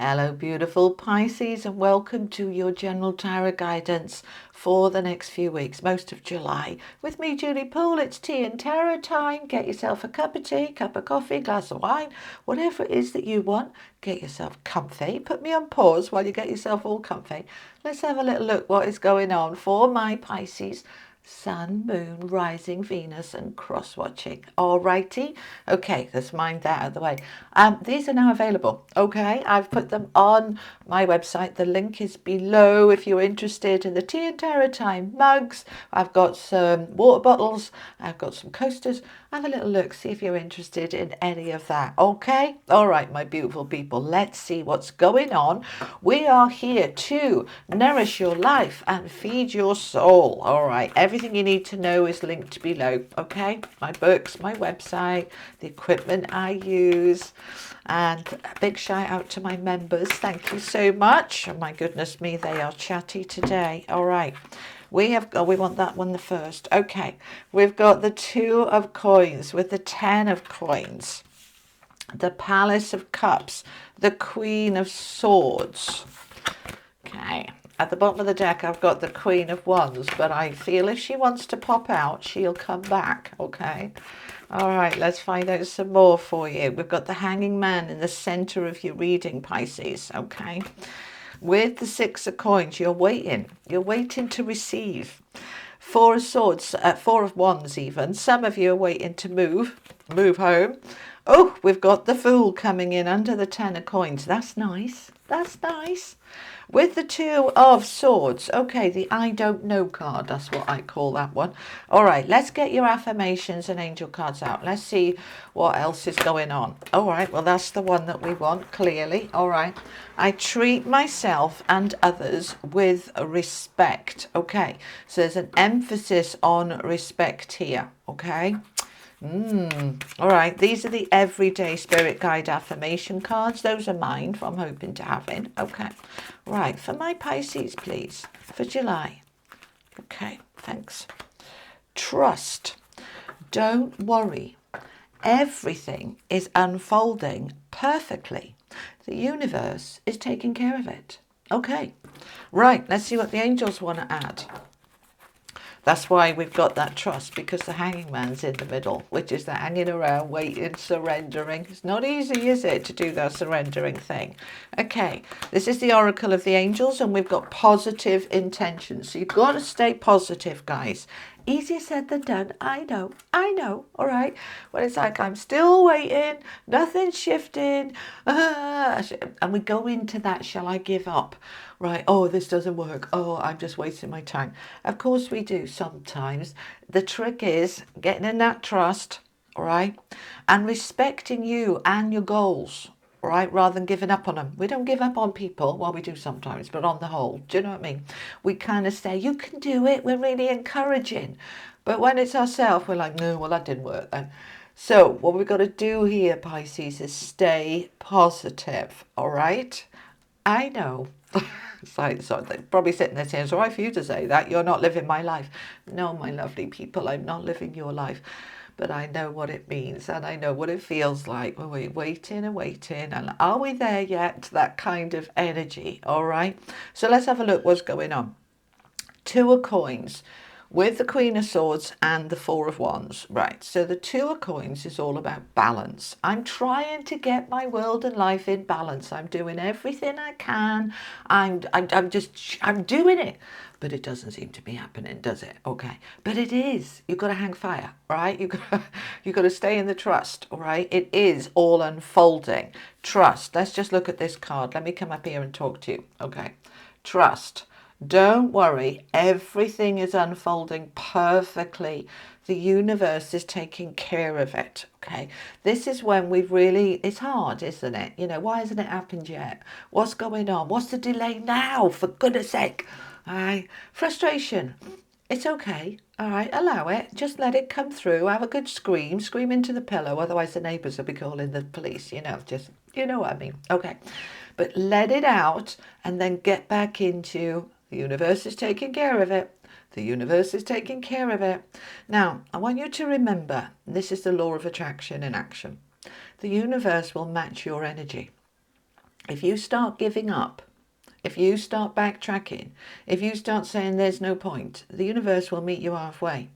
Hello, beautiful Pisces, and welcome to your general tarot guidance for the next few weeks, most of July. With me, Julie Poole, it's tea and tarot time. Get yourself a cup of tea, cup of coffee, glass of wine, whatever it is that you want. Get yourself comfy. Put me on pause while you get yourself all comfy. Let's have a little look what is going on for my Pisces. Sun, Moon, Rising, Venus and cross-watching. Alrighty. Okay, let's mind that out of the way. These are now available. Okay, I've put them on my website. The link is below if you're interested in the tea and tarot time mugs. I've got some water bottles. I've got some coasters. Have a little look, see if you're interested in any of that. Okay? All right, my beautiful people. Let's see what's going on. We are here to nourish your life and feed your soul. All right, everything you need to know is linked below. Okay? My books, my website, the equipment I use. And a big shout out to my members. Thank you so much. Oh my goodness me, they are chatty today. All right. We want that one the first. Okay. We've got the 2 of coins with the 10 of coins. The Palace of Cups. The Queen of Swords. Okay. At the bottom of the deck, I've got the Queen of Wands, but I feel if she wants to pop out, she'll come back. Okay. All right, let's find out some more for you. We've got the Hanging Man in the center of your reading, Pisces. Okay. With the 6 of coins, you're waiting. You're waiting to receive. 4 of swords, 4 of wands even. Some of you are waiting to move home. Oh, we've got the Fool coming in under the 10 of coins. That's nice. That's nice. With the 2 of swords, okay, the I don't know card, that's what I call that one. All right, let's get your affirmations and angel cards out. Let's see what else is going on. All right, well, that's the one that we want, clearly. All right, I treat myself and others with respect. Okay, so there's an emphasis on respect here, okay? All right, these are the everyday spirit guide affirmation cards. Those are mine from hoping to having. Okay, right, for my Pisces, please, for July. Okay, thanks. Trust. Don't worry. Everything is unfolding perfectly. The universe is taking care of it. Okay, right, let's see what the angels want to add. That's why we've got that trust, because the Hanging Man's in the middle, which is the hanging around, waiting, surrendering. It's not easy, is it, to do that surrendering thing? Okay, this is the Oracle of the Angels, and we've got positive intentions. So you've got to stay positive, guys. Easier said than done. I know, all right? When it's like, I'm still waiting, nothing's shifting, and we go into that, shall I give up? Right, oh, this doesn't work. Oh, I'm just wasting my time. Of course we do sometimes. The trick is getting in that trust, all right, and respecting you and your goals, all right, rather than giving up on them. We don't give up on people, well, we do sometimes, but on the whole, do you know what I mean? We kind of say, you can do it. We're really encouraging. But when it's ourselves, we're like, no, well, that didn't work then. So what we've got to do here, Pisces, is stay positive, all right? I know. So they're probably sitting there saying, it's all right for you to say that. You're not living my life. No, my lovely people, I'm not living your life. But I know what it means and I know what it feels like when we're waiting and waiting. And are we there yet? That kind of energy, all right? So let's have a look what's going on. 2 of coins with the Queen of Swords and the 4 of Wands. Right, so the 2 of coins is all about balance. I'm trying to get my world and life in balance. I'm doing youthing I can. I'm doing it. But it doesn't seem to be happening, does it? Okay. But it is. You've got to hang fire, right? You've got to stay in the trust, all right? It is all unfolding. Trust. Let's just look at this card. Let me come up here and talk to you. Okay. Trust. Don't worry, everything is unfolding perfectly. The universe is taking care of it, okay? This is when we've really, it's hard, isn't it? You know, why hasn't it happened yet? What's going on? What's the delay now, for goodness sake? All right, frustration. It's okay, all right, allow it. Just let it come through. Have a good scream into the pillow. Otherwise the neighbours will be calling the police, you know, just, you know what I mean? Okay, but let it out and then get back into the universe is taking care of it. The universe is taking care of it. Now, I want you to remember, this is the law of attraction in action. The universe will match your energy. If you start giving up, if you start backtracking, if you start saying there's no point, the universe will meet you halfway.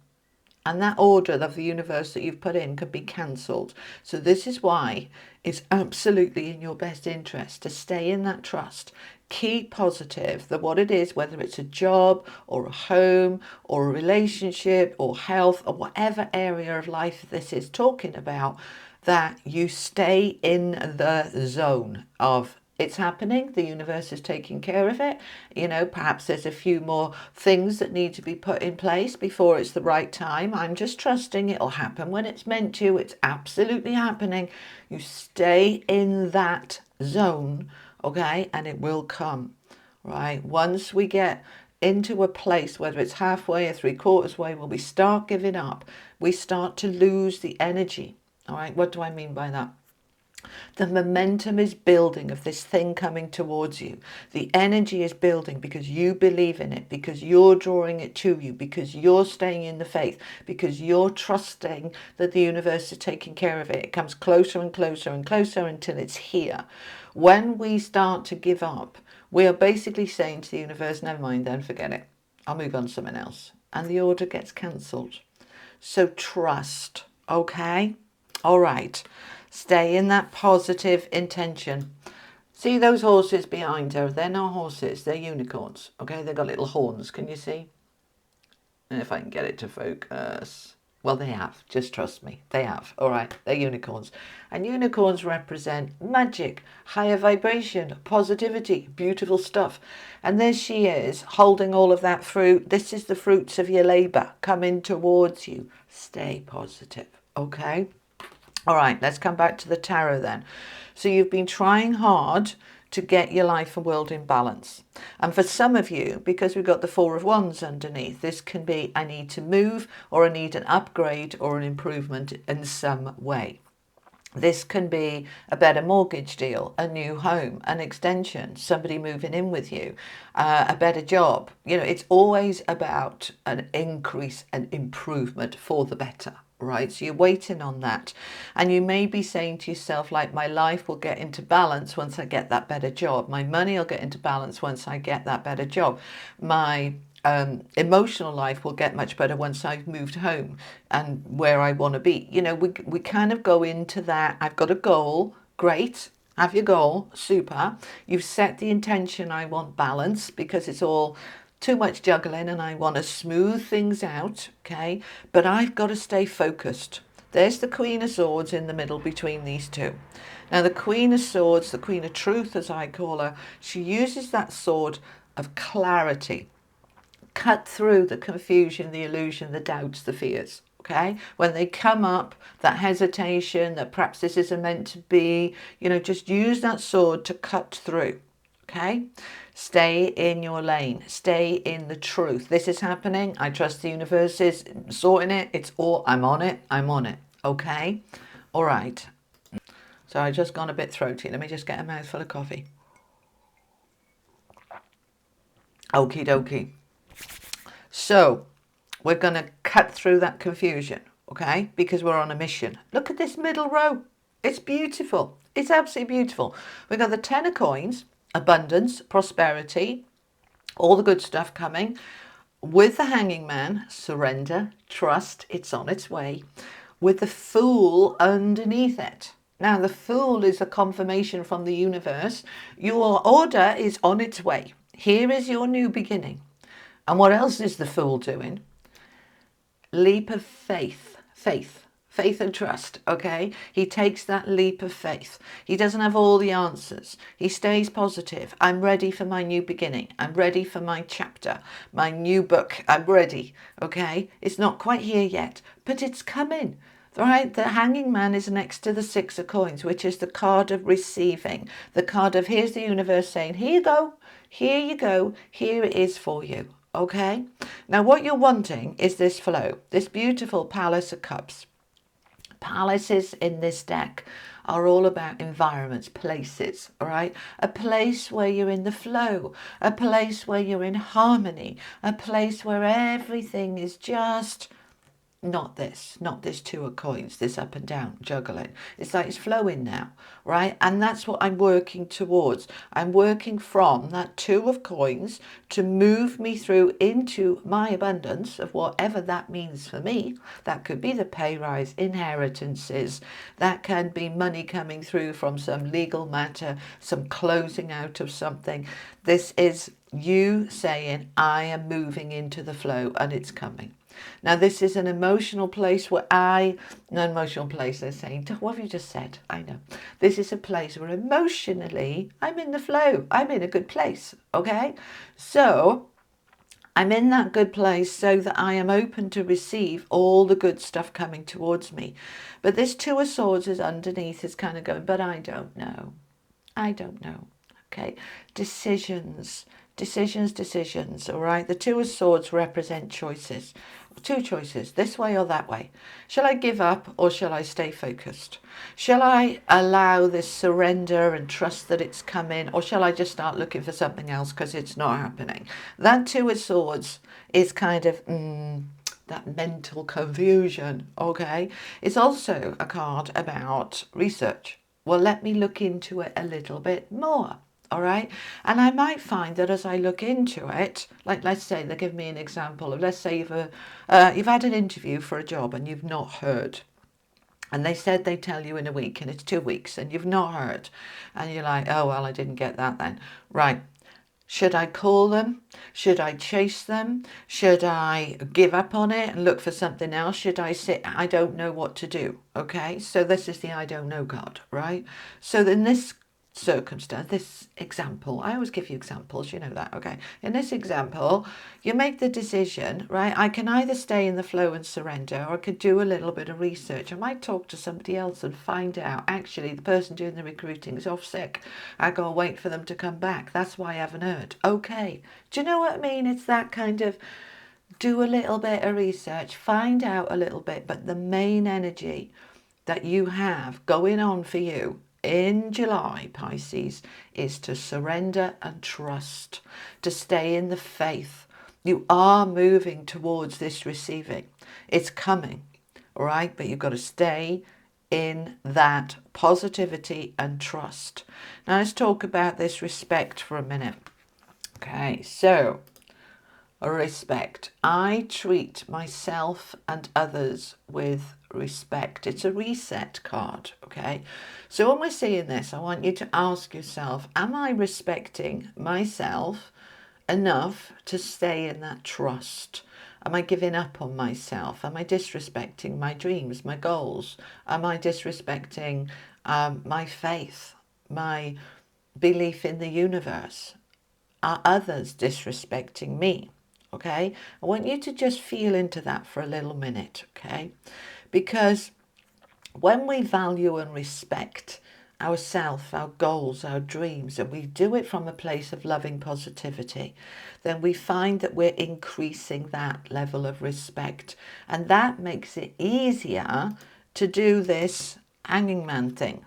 And that order of the universe that you've put in could be cancelled. So this is why it's absolutely in your best interest to stay in that trust. Keep positive that what it is, whether it's a job or a home or a relationship or health or whatever area of life this is talking about, that you stay in the zone of it's happening, the universe is taking care of it. You know, perhaps there's a few more things that need to be put in place before it's the right time. I'm just trusting it'll happen when it's meant to. It's absolutely happening. You stay in that zone, okay, and it will come, right? Once we get into a place, whether it's halfway or 3/4 way, where we start giving up, we start to lose the energy. All right, what do I mean by that? The momentum is building of this thing coming towards you. The energy is building because you believe in it, because you're drawing it to you, because you're staying in the faith, because you're trusting that the universe is taking care of it. It comes closer and closer and closer until it's here. When we start to give up, we are basically saying to the universe, never mind then, forget it. I'll move on to something else. And the order gets cancelled. So trust, okay? All right. Stay in that positive intention. See those horses behind her? They're not horses, they're unicorns. Okay, they've got little horns, can you see? And if I can get it to focus. Well, they have, just trust me, they have. All right, they're unicorns. And unicorns represent magic, higher vibration, positivity, beautiful stuff. And there she is, holding all of that fruit. This is the fruits of your labour coming towards you. Stay positive, okay? All right, let's come back to the tarot then. So you've been trying hard to get your life and world in balance. And for some of you, because we've got the Four of Wands underneath, this can be I need to move, or I need an upgrade or an improvement in some way. This can be a better mortgage deal, a new home, an extension, somebody moving in with you, a better job. You know, it's always about an increase and improvement for the better, right? So you're waiting on that. And you may be saying to yourself, like, my life will get into balance once I get that better job. My money will get into balance once I get that better job. My emotional life will get much better once I've moved home and where I want to be. You know, we kind of go into that. I've got a goal. Great. Have your goal. Super. You've set the intention. I want balance because it's all too much juggling and I want to smooth things out. Okay. But I've got to stay focused. There's the Queen of Swords in the middle between these two. Now, the Queen of Swords, the Queen of Truth, as I call her, she uses that sword of clarity. Cut through the confusion, the illusion, the doubts, the fears. Okay, when they come up, that hesitation, that perhaps this isn't meant to be, you know, just use that sword to cut through. Okay, stay in your lane, stay in the truth. This is happening. I trust the universe is sorting it. It's all, I'm on it. I'm on it. Okay, all right. So I just gone a bit throaty. Let me just get a mouthful of coffee. Okie dokie. So we're going to cut through that confusion, okay? Because we're on a mission. Look at this middle row. It's beautiful. It's absolutely beautiful. We've got the 10 of coins, abundance, prosperity, all the good stuff coming. With the Hanging Man, surrender, trust, it's on its way. With the Fool underneath it. Now, the Fool is a confirmation from the universe. Your order is on its way. Here is your new beginning. And what else is the Fool doing? Leap of faith, faith and trust, okay? He takes that leap of faith. He doesn't have all the answers. He stays positive. I'm ready for my new beginning. I'm ready for my chapter, my new book. I'm ready, okay? It's not quite here yet, but it's coming. Right, the Hanging Man is next to the Six of Coins, which is the card of receiving. The card of here's the universe saying, here you go, here it is for you. Okay, now what you're wanting is this flow, this beautiful Palace of Cups. Palaces in this deck are all about environments, places, all right? A place where you're in the flow, a place where you're in harmony, a place where everything is just not this two of coins, this up and down juggling. It's like it's flowing now, right? And that's what I'm working towards. I'm working from that two of coins to move me through into my abundance of whatever that means for me. That could be the pay rise, inheritances, that can be money coming through from some legal matter, some closing out of something. This is you saying, I am moving into the flow and it's coming. Now, this is an emotional place where an emotional place, they're saying, what have you just said? I know. This is a place where emotionally, I'm in the flow. I'm in a good place, okay? So I'm in that good place so that I am open to receive all the good stuff coming towards me. But this Two of Swords is underneath, is kind of going, but I don't know. I don't know, okay? Decisions, all right? The Two of Swords represent choices. Two choices, this way or that way. Shall I give up or shall I stay focused? Shall I allow this surrender and trust that it's coming, or shall I just start looking for something else because it's not happening? That Two of Swords is kind of that mental confusion, okay? It's also a card about research. Well, let me look into it a little bit more. All right. And I might find that as I look into it, like let's say they give me an example of, let's say you've had an interview for a job and you've not heard. And they said they tell you in a week and it's 2 weeks and you've not heard. And you're like, oh, well, I didn't get that then. Right. Should I call them? Should I chase them? Should I give up on it and look for something else? Should I sit? I don't know what to do. Okay. So this is the I don't know card, right? So in this circumstance, this example, I always give you examples, you know that, okay? In this example, you make the decision, right? I can either stay in the flow and surrender, or I could do a little bit of research. I might talk to somebody else and find out, actually, the person doing the recruiting is off sick. I gotta wait for them to come back. That's why I haven't heard. Okay. Do you know what I mean? It's that kind of do a little bit of research, find out a little bit, but the main energy that you have going on for you in July, Pisces, is to surrender and trust, to stay in the faith. You are moving towards this receiving. It's coming, all right? But you've got to stay in that positivity and trust. Now let's talk about this respect for a minute. Okay, so respect. I treat myself and others with respect. It's a reset card, okay? So when we're seeing this, I want you to ask yourself, am I respecting myself enough to stay in that trust? Am I giving up on myself? Am I disrespecting my dreams, my goals? Am I disrespecting my faith, my belief in the universe? Are others disrespecting me? Okay, I want you to just feel into that for a little minute, okay? Because when we value and respect ourselves, our goals, our dreams, and we do it from a place of loving positivity, then we find that we're increasing that level of respect. And that makes it easier to do this hanging man thing,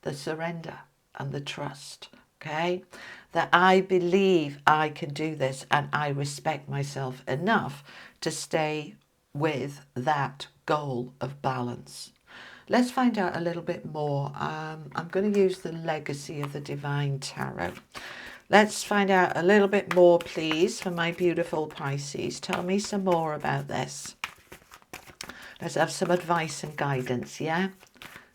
the surrender and the trust, okay? That I believe I can do this and I respect myself enough to stay with that goal of balance. Let's find out a little bit more. I'm going to use the Legacy of the Divine Tarot. Let's find out a little bit more, please, for my beautiful Pisces. Tell me some more about this. Let's have some advice and guidance, yeah?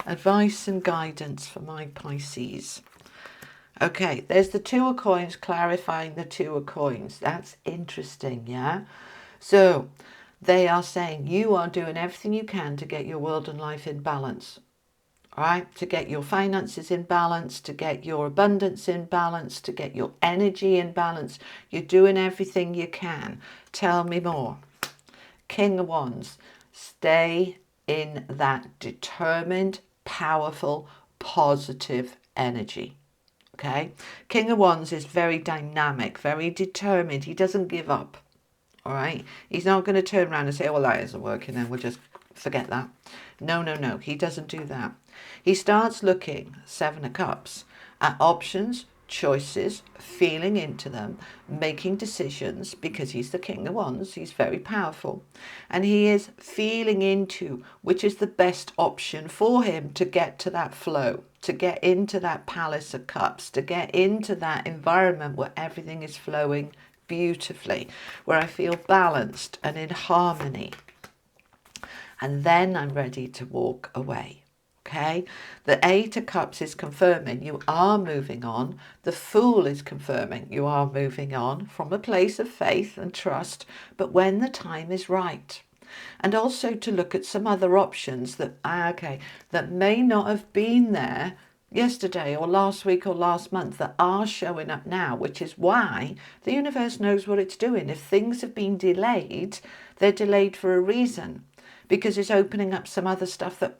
Advice and guidance for my Pisces. Okay, there's the Two of Coins, clarifying the Two of Coins. That's interesting, yeah? So they are saying you are doing everything you can to get your world and life in balance, all right? To get your finances in balance, to get your abundance in balance, to get your energy in balance. You're doing everything you can. Tell me more. King of Wands, stay in that determined, powerful, positive energy. Okay, King of Wands is very dynamic, very determined. He doesn't give up. All right, he's not going to turn around and say, oh, well, that isn't working, then we'll just forget that. No, no, no, he doesn't do that. He starts looking, Seven of Cups, at options, choices, feeling into them, making decisions, because he's the King of Wands, he's very powerful. And he is feeling into which is the best option for him to get to that flow, to get into that Palace of Cups, to get into that environment where everything is flowing beautifully, where I feel balanced and in harmony. And then I'm ready to walk away. Okay, the Eight of Cups is confirming you are moving on. The Fool is confirming you are moving on from a place of faith and trust, but when the time is right. And also to look at some other options that, that may not have been there yesterday or last week or last month that are showing up now, which is why the universe knows what it's doing. If things have been delayed, they're delayed for a reason, because it's opening up some other stuff that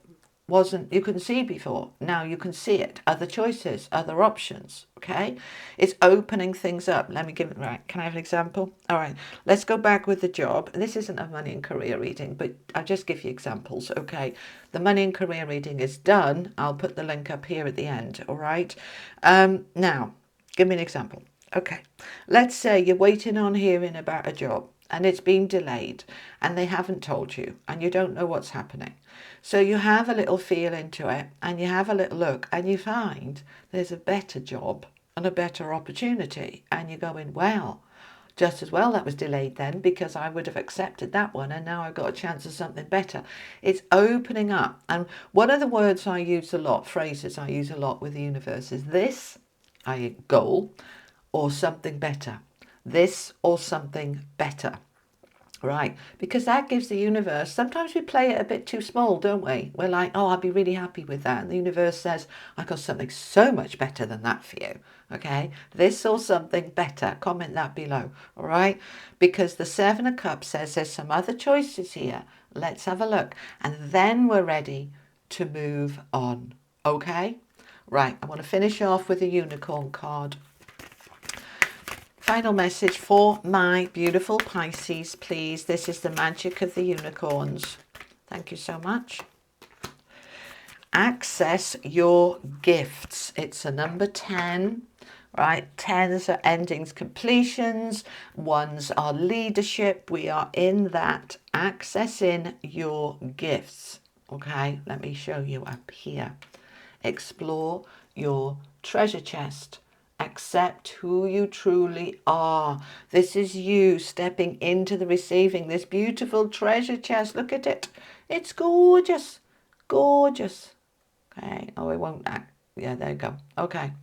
you couldn't see before. Now you can see it, other choices, other options. Okay, it's opening things up. Let me give it, right, can I have an example? All right, let's go back with the job. This isn't a money and career reading, but I'll just give you examples. Okay, the money and career reading is done. I'll put the link up here at the end. All right, now give me an example. Okay, let's say you're waiting on hearing about a job and it's been delayed and they haven't told you and you don't know what's happening. So you have a little feel into it and you have a little look and you find there's a better job and a better opportunity, and you're going, well, just as well that was delayed then, because I would have accepted that one and now I've got a chance of something better. It's opening up. And one of the words I use a lot, phrases I use a lot with the universe is this, i.e. goal, or something better. This or something better. Right, because that gives the universe, sometimes we play it a bit too small, don't we? We're like, oh, I'll be really happy with that. And the universe says, I've got something so much better than that for you. Okay, this or something better. Comment that below. All right, because the Seven of Cups says there's some other choices here. Let's have a look. And then we're ready to move on. Okay, right, I want to finish off with a unicorn card. Final message for my beautiful Pisces, please. This is the magic of the unicorns. Thank you so much. Access your gifts. It's a number 10, right? 10s are endings, completions. 1s are leadership. We are in that accessing your gifts. Okay, let me show you up here. Explore your treasure chest. Accept who you truly are. This is you stepping into the receiving this beautiful treasure chest. Look at it. It's gorgeous. Gorgeous. Okay. Oh, it won't act. Yeah, there you go. Okay.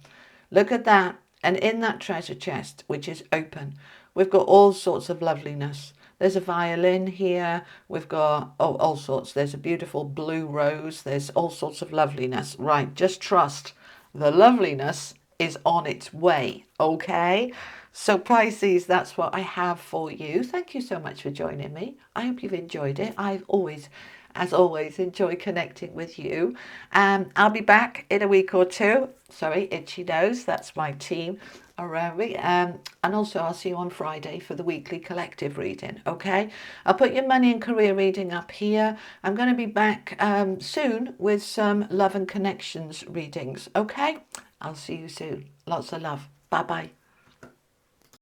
Look at that. And in that treasure chest, which is open, we've got all sorts of loveliness. There's a violin here. We've got, all sorts. There's a beautiful blue rose. There's all sorts of loveliness. Right. Just trust the loveliness is on its way. Okay, so Pisces, that's what I have for you. Thank you so much for joining me. I hope you've enjoyed it. I've always, as always, enjoyed connecting with you. I'll be back in a week or two. Sorry, itchy nose, that's my team around me. And also I'll see you on Friday for the weekly collective reading. Okay, I'll put your money and career reading up here. I'm going to be back soon with some love and connections readings. Okay, I'll see you soon. Lots of love. Bye-bye.